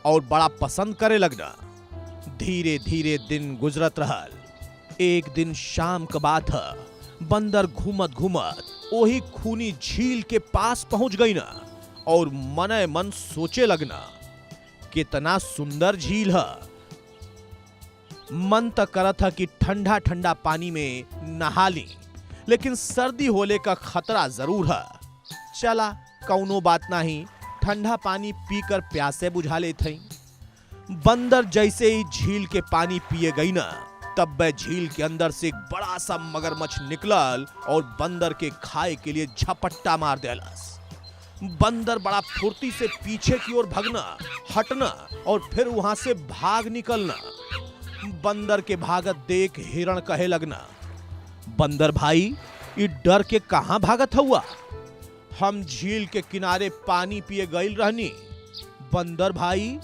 और बड़ा पसंद करे लगना। धीरे धीरे दिन गुजरत रहल। एक दिन शाम का बात है। बंदर घूमत घूमत वही खूनी झील के पास पहुंच गई ना और मने मन सोचे लगना, कितना सुंदर झील है। मन तक करत था कि ठंडा ठंडा पानी में नहा ली, लेकिन सर्दी होने का खतरा जरूर है। चला कौनो बात नहीं, ठंडा पानी पीकर प्यासे बुझा लेते हैं। बंदर जैसे ही झील के पानी पिए गई ना, तब वह झील के अंदर से एक बड़ा सा मगरमच्छ निकलल और बंदर के खाए के लिए झपट्टा मार देलस। बंदर बड़ा फुर्ती से पीछे की ओर भगना, हटना और फिर वहां से भाग निकलना। बंदर के भागत देख हिरण कहे लगना, बंदर भाई, ये डर के कहां भागत हुआ? हम झील के किनारे पानी पिए गईल रहनी। बंदर भाई,